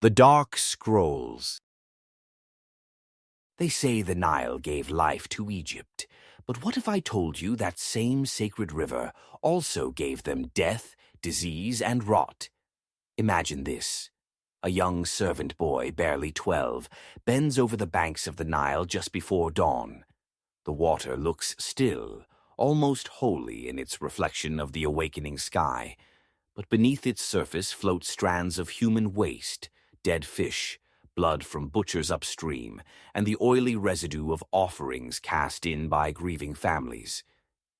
The Dark Scrolls. They say the Nile gave life to Egypt, but what if I told you that same sacred river also gave them death, disease, and rot? Imagine this. A young servant boy, barely 12, bends over the banks of the Nile just before dawn. The water looks still, almost holy in its reflection of the awakening sky, but beneath its surface float strands of human waste, dead fish, blood from butchers upstream, and the oily residue of offerings cast in by grieving families.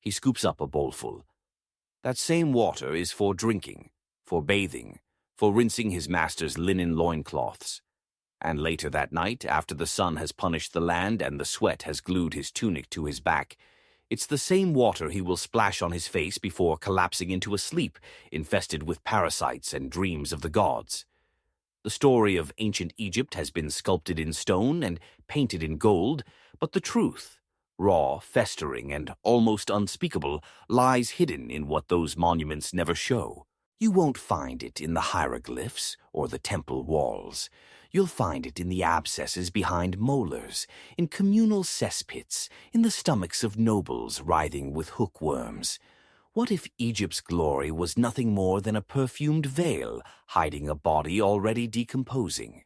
He scoops up a bowlful. That same water is for drinking, for bathing, for rinsing his master's linen loincloths. And later that night, after the sun has punished the land and the sweat has glued his tunic to his back, it's the same water he will splash on his face before collapsing into a sleep infested with parasites and dreams of the gods. The story of ancient Egypt has been sculpted in stone and painted in gold, but the truth, raw, festering, and almost unspeakable, lies hidden in what those monuments never show. You won't find it in the hieroglyphs or the temple walls. You'll find it in the abscesses behind molars, in communal cesspits, in the stomachs of nobles writhing with hookworms. What if Egypt's glory was nothing more than a perfumed veil hiding a body already decomposing?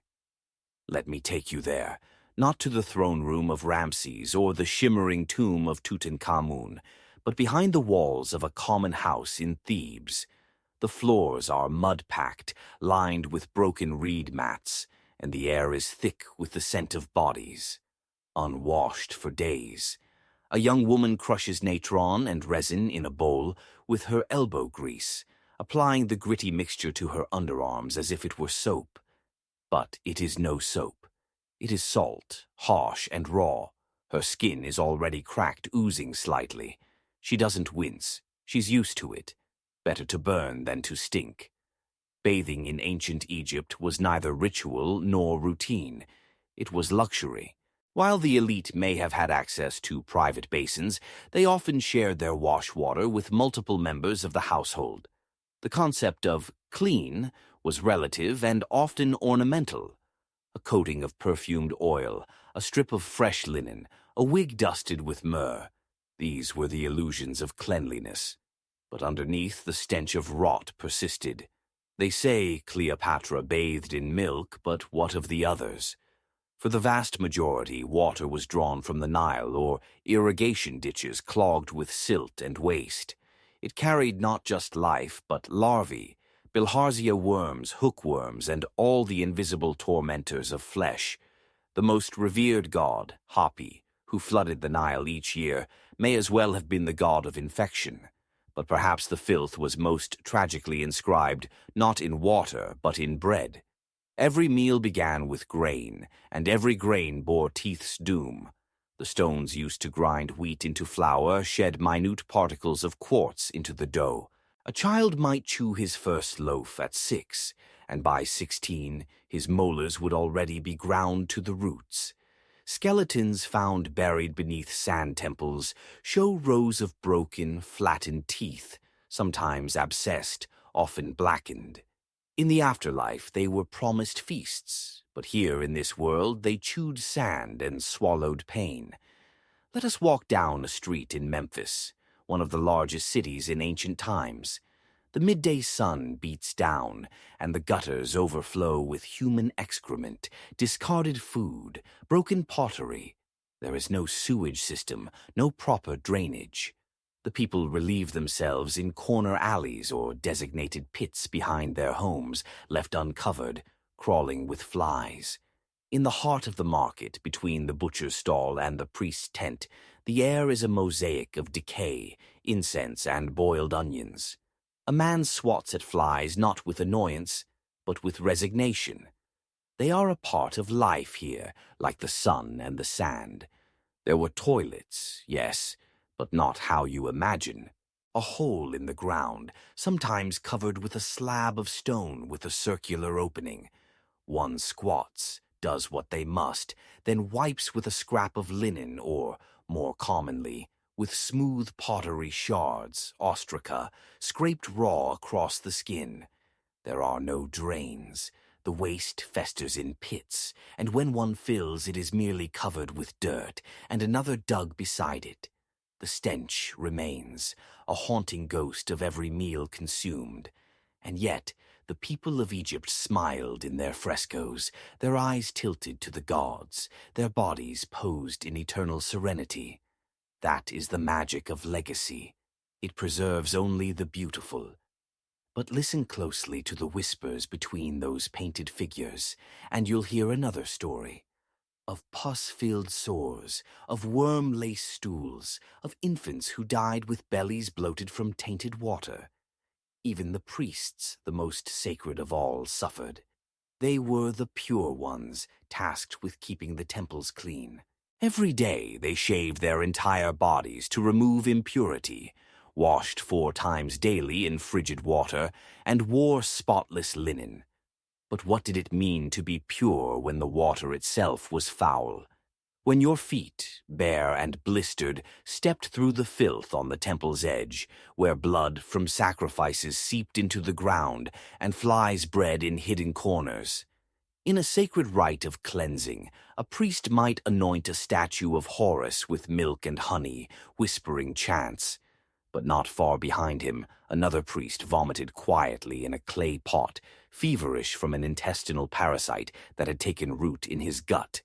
Let me take you there, not to the throne room of Ramses or the shimmering tomb of Tutankhamun, but behind the walls of a common house in Thebes. The floors are mud-packed, lined with broken reed mats, and the air is thick with the scent of bodies, unwashed for days. A young woman crushes natron and resin in a bowl with her elbow grease, applying the gritty mixture to her underarms as if it were soap. But it is no soap. It is salt, harsh and raw. Her skin is already cracked, oozing slightly. She doesn't wince. She's used to it. Better to burn than to stink. Bathing in ancient Egypt was neither ritual nor routine. It was luxury. While the elite may have had access to private basins, they often shared their wash water with multiple members of the household. The concept of clean was relative and often ornamental. A coating of perfumed oil, a strip of fresh linen, a wig dusted with myrrh. These were the illusions of cleanliness. But underneath, the stench of rot persisted. They say Cleopatra bathed in milk, but what of the others? For the vast majority, water was drawn from the Nile or irrigation ditches clogged with silt and waste. It carried not just life, but larvae, bilharzia worms, hookworms, and all the invisible tormentors of flesh. The most revered god, Hapi, who flooded the Nile each year, may as well have been the god of infection. But perhaps the filth was most tragically inscribed not in water, but in bread. Every meal began with grain, and every grain bore teeth's doom. The stones used to grind wheat into flour shed minute particles of quartz into the dough. A child might chew his first loaf at 6, and by 16 his molars would already be ground to the roots. Skeletons found buried beneath sand temples show rows of broken, flattened teeth, sometimes abscessed, often blackened. In the afterlife, they were promised feasts, but here in this world they chewed sand and swallowed pain. Let us walk down a street in Memphis, one of the largest cities in ancient times. The midday sun beats down, and the gutters overflow with human excrement, discarded food, broken pottery. There is no sewage system, no proper drainage. The people relieve themselves in corner alleys or designated pits behind their homes, left uncovered, crawling with flies. In the heart of the market, between the butcher's stall and the priest's tent, the air is a mosaic of decay, incense, and boiled onions. A man swats at flies not with annoyance, but with resignation. They are a part of life here, like the sun and the sand. There were toilets, yes, but not how you imagine. A hole in the ground, sometimes covered with a slab of stone with a circular opening. One squats, does what they must, then wipes with a scrap of linen or, more commonly, with smooth pottery shards, ostraca, scraped raw across the skin. There are no drains. The waste festers in pits, and when one fills, it is merely covered with dirt, and another dug beside it. The stench remains, a haunting ghost of every meal consumed. And yet, the people of Egypt smiled in their frescoes, their eyes tilted to the gods, their bodies posed in eternal serenity. That is the magic of legacy. It preserves only the beautiful. But listen closely to the whispers between those painted figures, and you'll hear another story. Of pus-filled sores, of worm-laced stools, of infants who died with bellies bloated from tainted water. Even the priests, the most sacred of all, suffered. They were the pure ones, tasked with keeping the temples clean. Every day they shaved their entire bodies to remove impurity, washed 4 times daily in frigid water, and wore spotless linen. But what did it mean to be pure when the water itself was foul? When your feet, bare and blistered, stepped through the filth on the temple's edge, where blood from sacrifices seeped into the ground and flies bred in hidden corners. In a sacred rite of cleansing, a priest might anoint a statue of Horus with milk and honey, whispering chants. But not far behind him, another priest vomited quietly in a clay pot, feverish from an intestinal parasite that had taken root in his gut.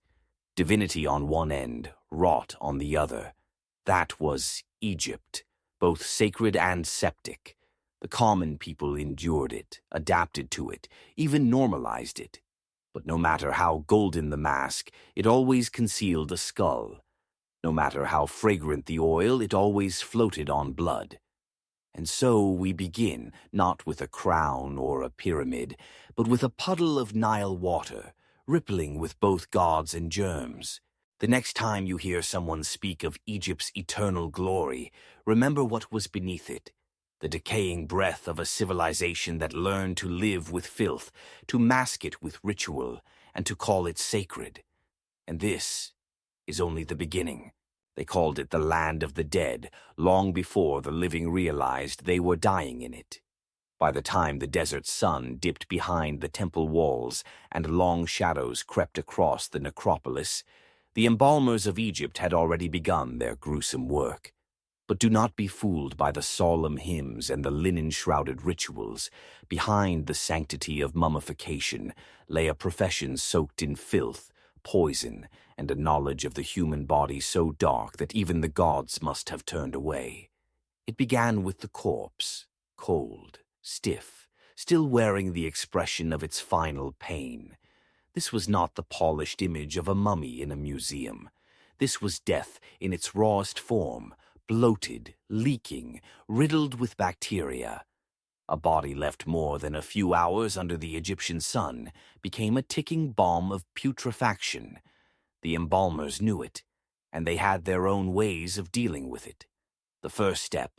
Divinity on one end, rot on the other. That was Egypt, both sacred and septic. The common people endured it, adapted to it, even normalized it. But no matter how golden the mask, it always concealed a skull. No matter how fragrant the oil, it always floated on blood. And so we begin, not with a crown or a pyramid, but with a puddle of Nile water, rippling with both gods and germs. The next time you hear someone speak of Egypt's eternal glory, remember what was beneath it. The decaying breath of a civilization that learned to live with filth, to mask it with ritual, and to call it sacred. And this is only the beginning. They called it the land of the dead, long before the living realized they were dying in it. By the time the desert sun dipped behind the temple walls and long shadows crept across the necropolis, the embalmers of Egypt had already begun their gruesome work. But do not be fooled by the solemn hymns and the linen-shrouded rituals. Behind the sanctity of mummification lay a profession soaked in filth, poison, and a knowledge of the human body so dark that even the gods must have turned away. It began with the corpse, cold, stiff, still wearing the expression of its final pain. This was not the polished image of a mummy in a museum. This was death in its rawest form, bloated, leaking, riddled with bacteria. A body left more than a few hours under the Egyptian sun became a ticking bomb of putrefaction. The embalmers knew it, and they had their own ways of dealing with it. The first step,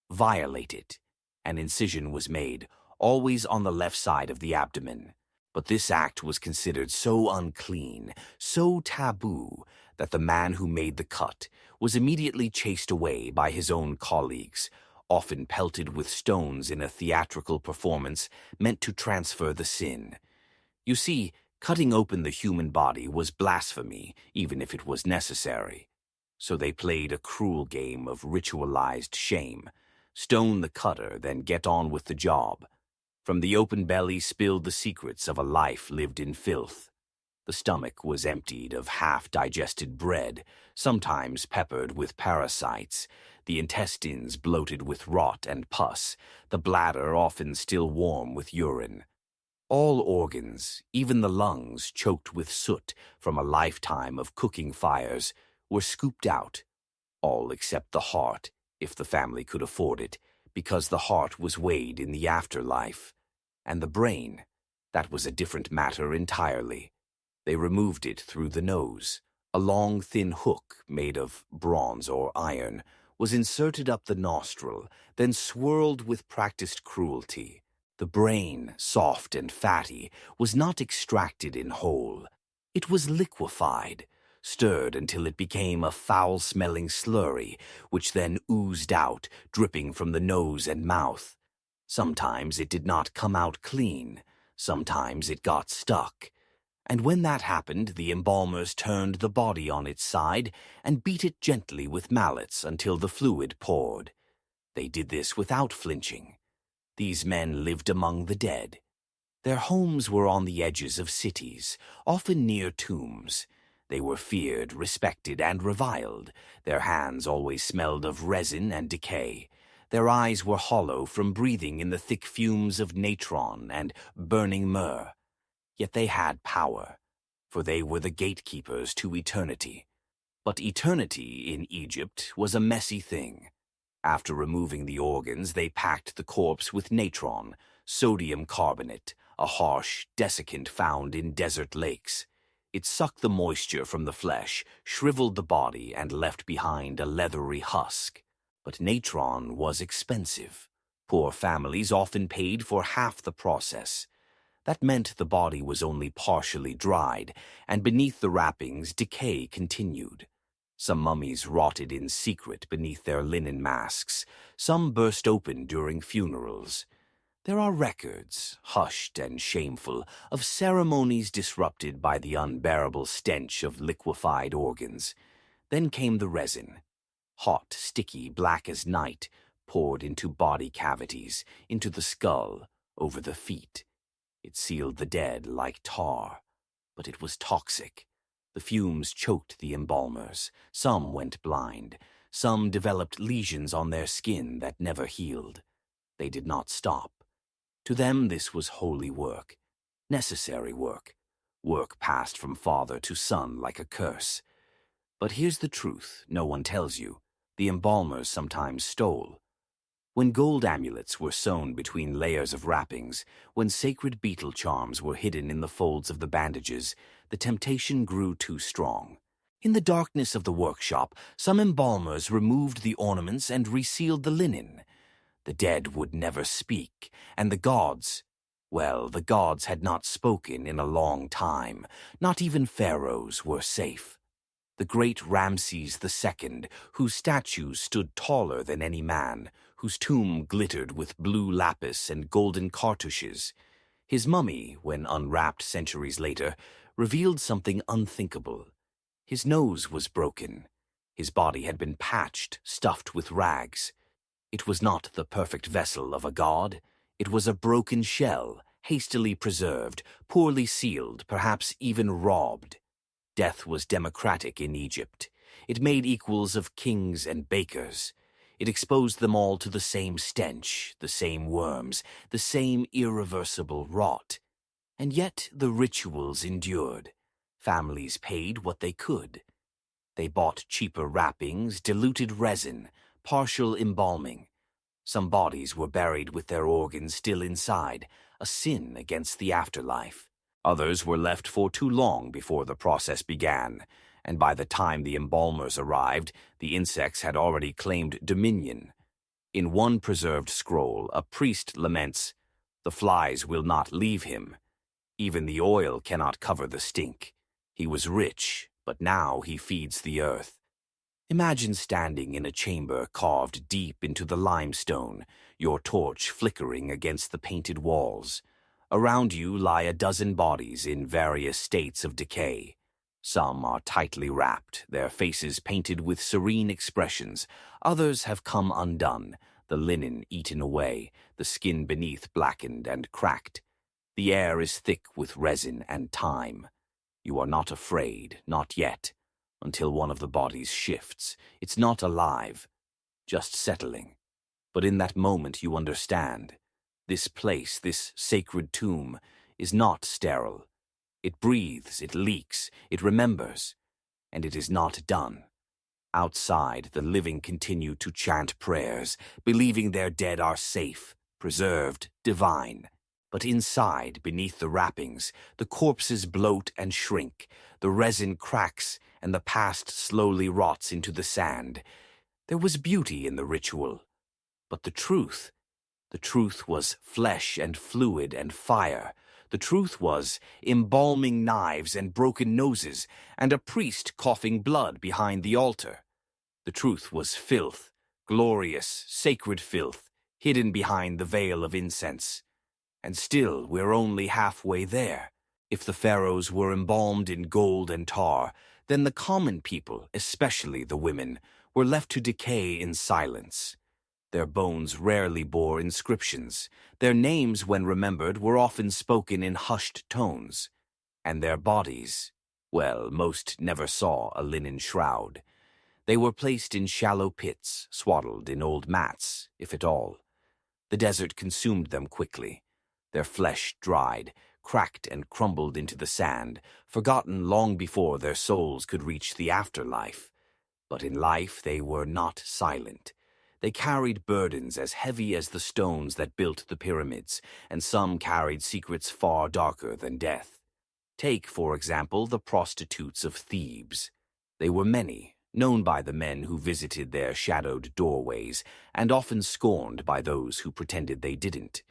violate it. An incision was made, always on the left side of the abdomen. But this act was considered so unclean, so taboo, that the man who made the cut was immediately chased away by his own colleagues, often pelted with stones in a theatrical performance meant to transfer the sin. You see, cutting open the human body was blasphemy, even if it was necessary. So they played a cruel game of ritualized shame. Stone the cutter, then get on with the job. From the open belly spilled the secrets of a life lived in filth. The stomach was emptied of half-digested bread, sometimes peppered with parasites, the intestines bloated with rot and pus, the bladder often still warm with urine. All organs, even the lungs choked with soot from a lifetime of cooking fires, were scooped out, all except the heart, if the family could afford it, because the heart was weighed in the afterlife. And the brain, that was a different matter entirely. They removed it through the nose. A long, thin hook made of bronze or iron was inserted up the nostril, then swirled with practiced cruelty. The brain, soft and fatty, was not extracted in whole. It was liquefied, stirred until it became a foul-smelling slurry, which then oozed out, dripping from the nose and mouth. Sometimes it did not come out clean. Sometimes it got stuck. And when that happened, the embalmers turned the body on its side and beat it gently with mallets until the fluid poured. They did this without flinching. These men lived among the dead. Their homes were on the edges of cities, often near tombs. They were feared, respected, and reviled. Their hands always smelled of resin and decay. Their eyes were hollow from breathing in the thick fumes of natron and burning myrrh. Yet they had power, for they were the gatekeepers to eternity. But eternity in Egypt was a messy thing. After removing the organs, they packed the corpse with natron, sodium carbonate, a harsh desiccant found in desert lakes. It sucked the moisture from the flesh, shriveled the body, and left behind a leathery husk. But natron was expensive. Poor families often paid for half the process. That meant the body was only partially dried, and beneath the wrappings decay continued. Some mummies rotted in secret beneath their linen masks. Some burst open during funerals. There are records, hushed and shameful, of ceremonies disrupted by the unbearable stench of liquefied organs. Then came the resin. Hot, sticky, black as night, poured into body cavities, into the skull, over the feet. It sealed the dead like tar, but it was toxic. The fumes choked the embalmers. Some went blind. Some developed lesions on their skin that never healed. They did not stop. To them this was holy work, necessary work, work passed from father to son like a curse. But here's the truth no one tells you. The embalmers sometimes stole. When gold amulets were sewn between layers of wrappings, when sacred beetle charms were hidden in the folds of the bandages, the temptation grew too strong. In the darkness of the workshop, some embalmers removed the ornaments and resealed the linen. The dead would never speak, and the gods, well, the gods had not spoken in a long time. Not even pharaohs were safe. The great Ramses II, whose statues stood taller than any man, whose tomb glittered with blue lapis and golden cartouches. His mummy, when unwrapped centuries later, revealed something unthinkable. His nose was broken. His body had been patched, stuffed with rags. It was not the perfect vessel of a god. It was a broken shell, hastily preserved, poorly sealed, perhaps even robbed. Death was democratic in Egypt. It made equals of kings and bakers. It exposed them all to the same stench, the same worms, the same irreversible rot. And yet the rituals endured. Families paid what they could. They bought cheaper wrappings, diluted resin, partial embalming. Some bodies were buried with their organs still inside, a sin against the afterlife. Others were left for too long before the process began, and by the time the embalmers arrived, the insects had already claimed dominion. In one preserved scroll, a priest laments, "The flies will not leave him. Even the oil cannot cover the stink. He was rich, but now he feeds the earth." Imagine standing in a chamber carved deep into the limestone, your torch flickering against the painted walls. Around you lie a dozen bodies in various states of decay. Some are tightly wrapped, their faces painted with serene expressions. Others have come undone, the linen eaten away, the skin beneath blackened and cracked. The air is thick with resin and time. You are not afraid, not yet, until one of the bodies shifts. It's not alive, just settling. But in that moment you understand. This place, this sacred tomb, is not sterile. It breathes, it leaks, it remembers, and it is not done. Outside, the living continue to chant prayers, believing their dead are safe, preserved, divine. But inside, beneath the wrappings, the corpses bloat and shrink, the resin cracks, and the past slowly rots into the sand. There was beauty in the ritual, but the truth was flesh and fluid and fire. The truth was embalming knives and broken noses, and a priest coughing blood behind the altar. The truth was filth, glorious, sacred filth, hidden behind the veil of incense. And still, we're only halfway there. If the pharaohs were embalmed in gold and tar, then the common people, especially the women, were left to decay in silence. Their bones rarely bore inscriptions. Their names, when remembered, were often spoken in hushed tones. And their bodies, well, most never saw a linen shroud. They were placed in shallow pits, swaddled in old mats, if at all. The desert consumed them quickly. Their flesh dried, cracked and crumbled into the sand, forgotten long before their souls could reach the afterlife. But in life they were not silent. They carried burdens as heavy as the stones that built the pyramids, and some carried secrets far darker than death. Take, for example, the prostitutes of Thebes. They were many, known by the men who visited their shadowed doorways, and often scorned by those who pretended they didn't.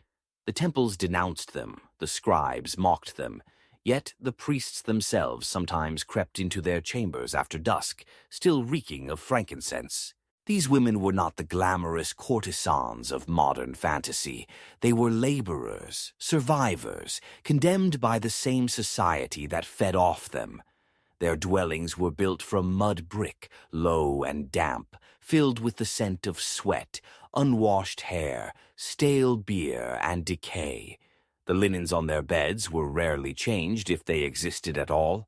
The temples denounced them, the scribes mocked them, yet the priests themselves sometimes crept into their chambers after dusk, still reeking of frankincense. These women were not the glamorous courtesans of modern fantasy. They were laborers, survivors, condemned by the same society that fed off them. Their dwellings were built from mud brick, low and damp, filled with the scent of sweat, unwashed hair, stale beer, and decay. The linens on their beds were rarely changed if they existed at all.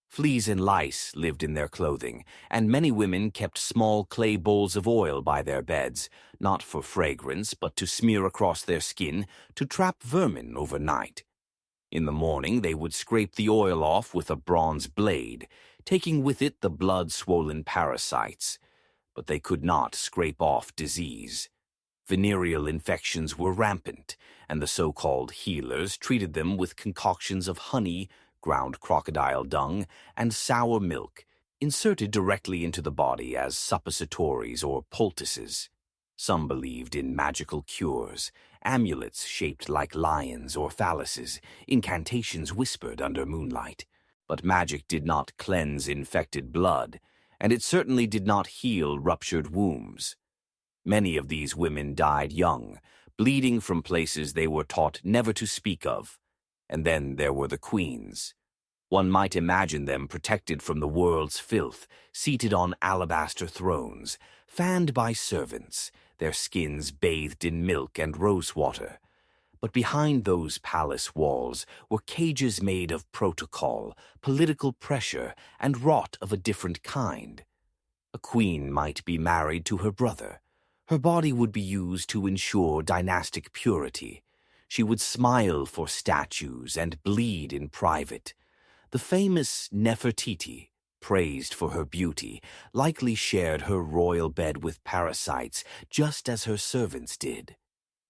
Fleas and lice lived in their clothing, and many women kept small clay bowls of oil by their beds, not for fragrance, but to smear across their skin to trap vermin overnight. In the morning they would scrape the oil off with a bronze blade, taking with it the blood-swollen parasites. But they could not scrape off disease. Venereal infections were rampant, and the so-called healers treated them with concoctions of honey, ground crocodile dung, and sour milk, inserted directly into the body as suppositories or poultices. Some believed in magical cures, amulets shaped like lions or phalluses, incantations whispered under moonlight. But magic did not cleanse infected blood, and it certainly did not heal ruptured wombs. Many of these women died young, bleeding from places they were taught never to speak of. And then there were the queens. One might imagine them protected from the world's filth, seated on alabaster thrones, fanned by servants, their skins bathed in milk and rosewater. But behind those palace walls were cages made of protocol, political pressure, and wrought of a different kind. A queen might be married to her brother. Her body would be used to ensure dynastic purity. She would smile for statues and bleed in private. The famous Nefertiti, praised for her beauty, likely shared her royal bed with parasites just as her servants did.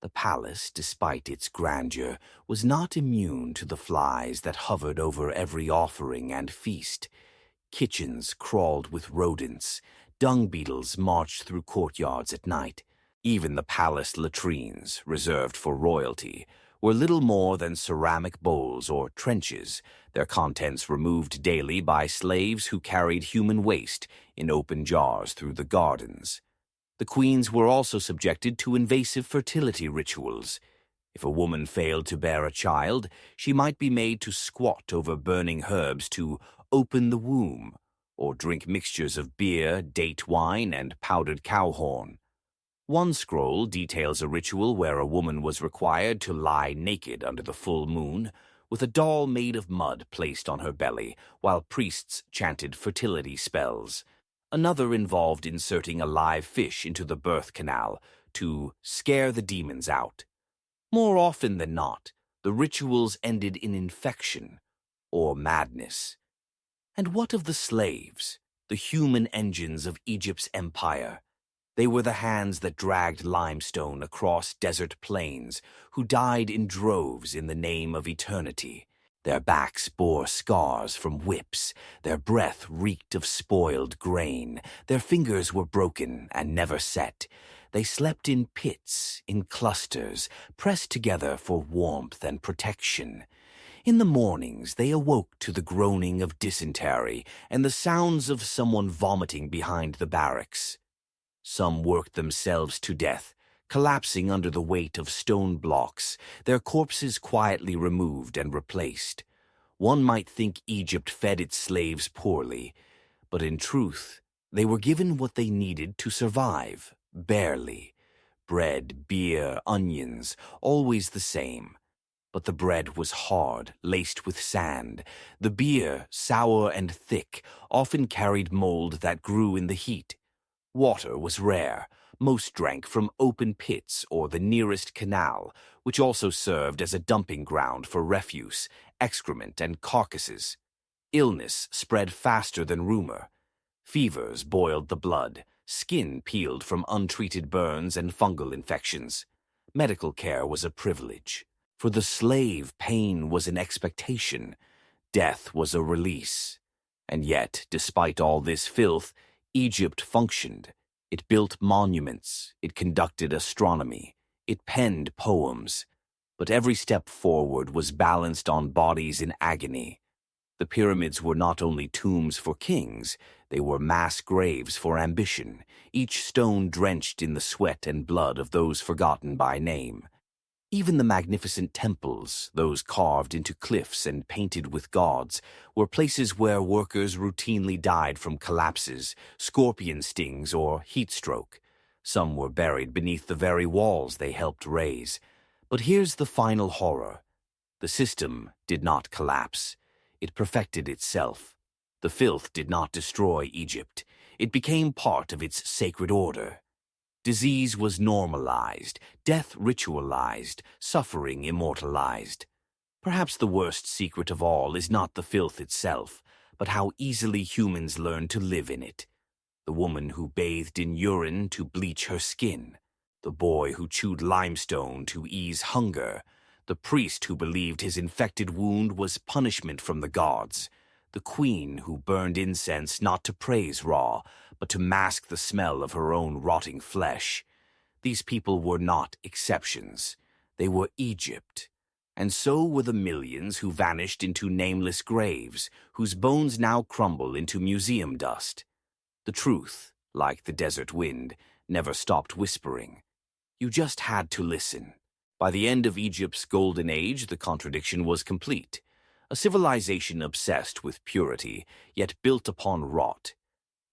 The palace, despite its grandeur, was not immune to the flies that hovered over every offering and feast. Kitchens crawled with rodents. Dung beetles marched through courtyards at night. Even the palace latrines, reserved for royalty, were little more than ceramic bowls or trenches, their contents removed daily by slaves who carried human waste in open jars through the gardens. The queens were also subjected to invasive fertility rituals. If a woman failed to bear a child, she might be made to squat over burning herbs to open the womb, or drink mixtures of beer, date wine, and powdered cow horn. One scroll details a ritual where a woman was required to lie naked under the full moon, with a doll made of mud placed on her belly, while priests chanted fertility spells. Another involved inserting a live fish into the birth canal to scare the demons out. More often than not, the rituals ended in infection or madness. And what of the slaves, the human engines of Egypt's empire? They were the hands that dragged limestone across desert plains, who died in droves in the name of eternity. Their backs bore scars from whips, their breath reeked of spoiled grain, their fingers were broken and never set. They slept in pits, in clusters, pressed together for warmth and protection. In the mornings they awoke to the groaning of dysentery and the sounds of someone vomiting behind the barracks. Some worked themselves to death, collapsing under the weight of stone blocks, their corpses quietly removed and replaced. One might think Egypt fed its slaves poorly, but in truth, they were given what they needed to survive, barely. Bread, beer, onions, always the same. But the bread was hard, laced with sand. The beer, sour and thick, often carried mold that grew in the heat. Water was rare. Most drank from open pits or the nearest canal, which also served as a dumping ground for refuse, excrement, and carcasses. Illness spread faster than rumor. Fevers boiled the blood, skin peeled from untreated burns and fungal infections. Medical care was a privilege. For the slave, pain was an expectation. Death was a release. And yet, despite all this filth, Egypt functioned. It built monuments, it conducted astronomy, it penned poems. But every step forward was balanced on bodies in agony. The pyramids were not only tombs for kings, they were mass graves for ambition, each stone drenched in the sweat and blood of those forgotten by name. Even the magnificent temples, those carved into cliffs and painted with gods, were places where workers routinely died from collapses, scorpion stings, or heat stroke. Some were buried beneath the very walls they helped raise. But here's the final horror. The system did not collapse. It perfected itself. The filth did not destroy Egypt. It became part of its sacred order. Disease was normalized, death ritualized, suffering immortalized. Perhaps the worst secret of all is not the filth itself, but how easily humans learn to live in it. The woman who bathed in urine to bleach her skin, the boy who chewed limestone to ease hunger, the priest who believed his infected wound was punishment from the gods, the queen who burned incense not to praise Ra, but to mask the smell of her own rotting flesh. These people were not exceptions. They were Egypt. And so were the millions who vanished into nameless graves, whose bones now crumble into museum dust. The truth, like the desert wind, never stopped whispering. You just had to listen. By the end of Egypt's golden age, the contradiction was complete. A civilization obsessed with purity, yet built upon rot.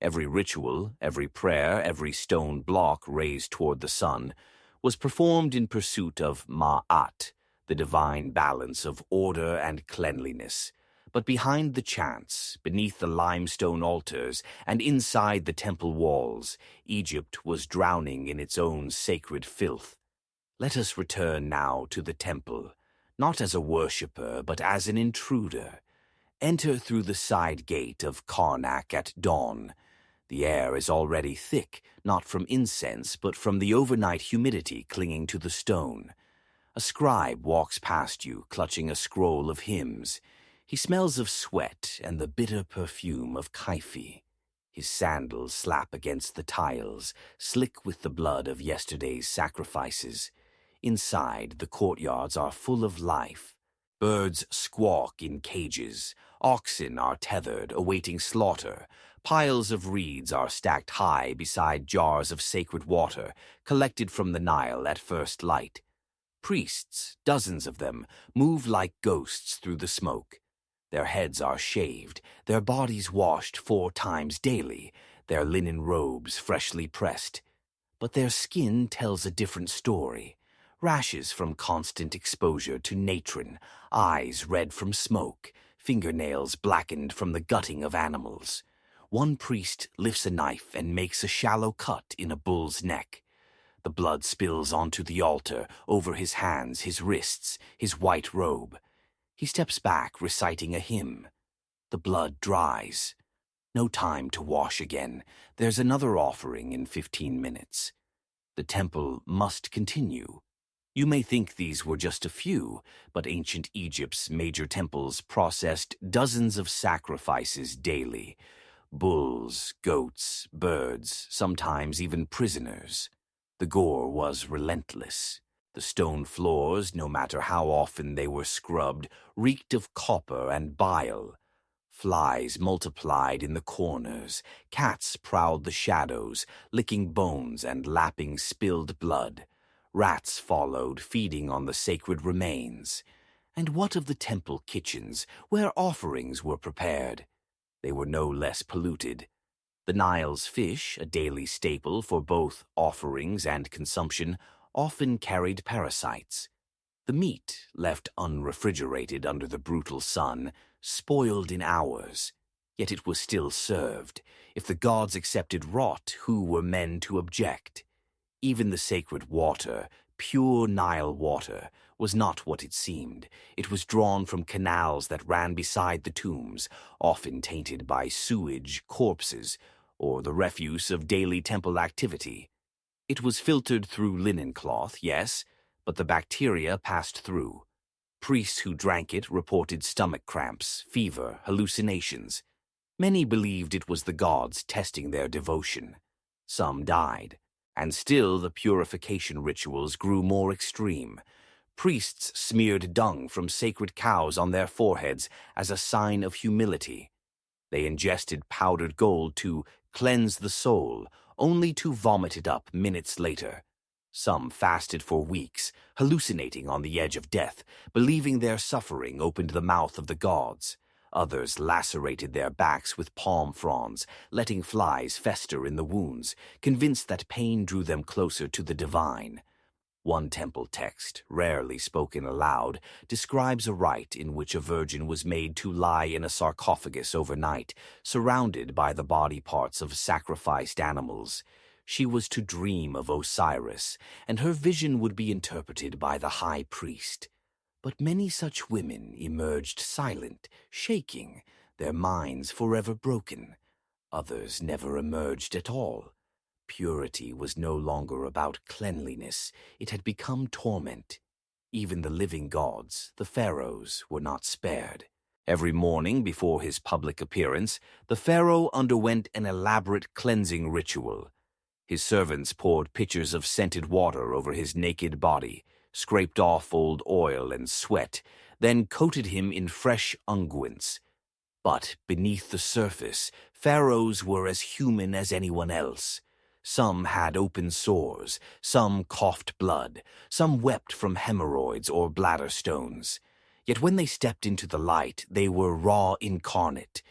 Every ritual, every prayer, every stone block raised toward the sun was performed in pursuit of Ma'at, the divine balance of order and cleanliness. But behind the chants, beneath the limestone altars, and inside the temple walls, Egypt was drowning in its own sacred filth. Let us return now to the temple, not as a worshipper, but as an intruder. Enter through the side gate of Karnak at dawn. The air is already thick, not from incense, but from the overnight humidity clinging to the stone. A scribe walks past you, clutching a scroll of hymns. He smells of sweat and the bitter perfume of kaifi. His sandals slap against the tiles, slick with the blood of yesterday's sacrifices. Inside, the courtyards are full of life. Birds squawk in cages. Oxen are tethered, awaiting slaughter. Piles of reeds are stacked high beside jars of sacred water, collected from the Nile at first light. Priests, dozens of them, move like ghosts through the smoke. Their heads are shaved, their bodies washed 4 times daily, their linen robes freshly pressed. But their skin tells a different story. Rashes from constant exposure to natron, eyes red from smoke, fingernails blackened from the gutting of animals. One priest lifts a knife and makes a shallow cut in a bull's neck. The blood spills onto the altar, over his hands, his wrists, his white robe. He steps back, reciting a hymn. The blood dries. No time to wash again. There's another offering in 15 minutes. The temple must continue. You may think these were just a few, but ancient Egypt's major temples processed dozens of sacrifices daily. Bulls, goats, birds, sometimes even prisoners. The gore was relentless. The stone floors, no matter how often they were scrubbed, reeked of copper and bile. Flies multiplied in the corners. Cats prowled the shadows, licking bones and lapping spilled blood. Rats followed, feeding on the sacred remains. And what of the temple kitchens, where offerings were prepared? They were no less polluted. The Nile's fish, a daily staple for both offerings and consumption, often carried parasites. The meat, left unrefrigerated under the brutal sun, spoiled in hours. Yet it was still served. If the gods accepted rot, who were men to object? Even the sacred water, pure Nile water, was not what it seemed. It was drawn from canals that ran beside the tombs, often tainted by sewage, corpses, or the refuse of daily temple activity. It was filtered through linen cloth, yes, but the bacteria passed through. Priests who drank it reported stomach cramps, fever, hallucinations. Many believed it was the gods testing their devotion. Some died. And still the purification rituals grew more extreme. Priests smeared dung from sacred cows on their foreheads as a sign of humility. They ingested powdered gold to cleanse the soul, only to vomit it up minutes later. Some fasted for weeks, hallucinating on the edge of death, believing their suffering opened the mouth of the gods. Others lacerated their backs with palm fronds, letting flies fester in the wounds, convinced that pain drew them closer to the divine. One temple text, rarely spoken aloud, describes a rite in which a virgin was made to lie in a sarcophagus overnight, surrounded by the body parts of sacrificed animals. She was to dream of Osiris, and her vision would be interpreted by the high priest. But many such women emerged silent, shaking, their minds forever broken. Others never emerged at all. Purity was no longer about cleanliness. It had become torment. Even the living gods, the pharaohs, were not spared. Every morning before his public appearance, the pharaoh underwent an elaborate cleansing ritual. His servants poured pitchers of scented water over his naked body, scraped off old oil and sweat, then coated him in fresh unguents. But beneath the surface, pharaohs were as human as anyone else. Some had open sores, some coughed blood, some wept from hemorrhoids or bladder stones. Yet when they stepped into the light, they were raw incarnate.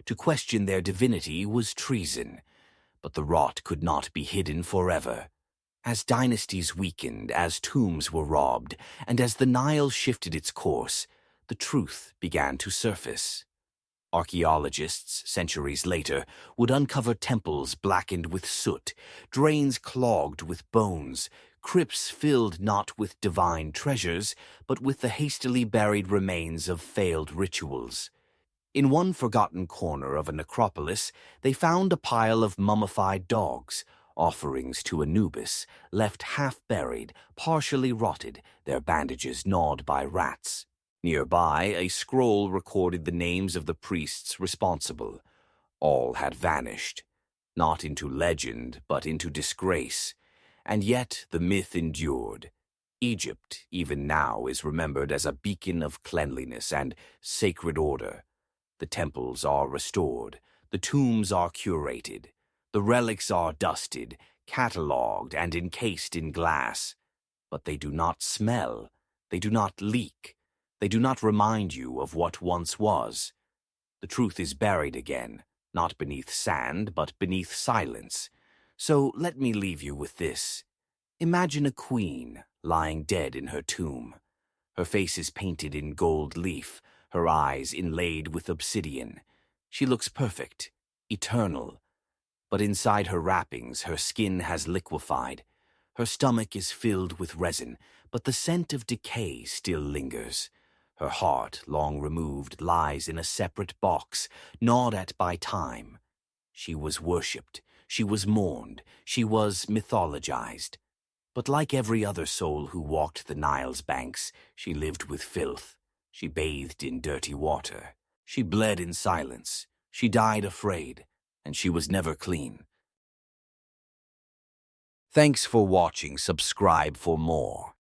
To question their divinity was treason. But the rot could not be hidden forever. As dynasties weakened, as tombs were robbed, and as the Nile shifted its course, the truth began to surface. Archaeologists, centuries later, would uncover temples blackened with soot, drains clogged with bones, crypts filled not with divine treasures, but with the hastily buried remains of failed rituals. In one forgotten corner of a necropolis, they found a pile of mummified dogs, offerings to Anubis, left half-buried, partially rotted, their bandages gnawed by rats. Nearby, a scroll recorded the names of the priests responsible. All had vanished, not into legend, but into disgrace. And yet the myth endured. Egypt, even now, is remembered as a beacon of cleanliness and sacred order. The temples are restored, the tombs are curated, the relics are dusted, catalogued, and encased in glass. But they do not smell, they do not leak, they do not remind you of what once was. The truth is buried again, not beneath sand, but beneath silence. So let me leave you with this. Imagine a queen lying dead in her tomb. Her face is painted in gold leaf, her eyes inlaid with obsidian. She looks perfect, eternal. But inside her wrappings, her skin has liquefied. Her stomach is filled with resin, but the scent of decay still lingers. Her heart, long removed, lies in a separate box, gnawed at by time. She was worshipped, she was mourned, she was mythologized. But like every other soul who walked the Nile's banks, she lived with filth. She bathed in dirty water. She bled in silence. She died afraid, and she was never clean. Thanks for watching. Subscribe for more.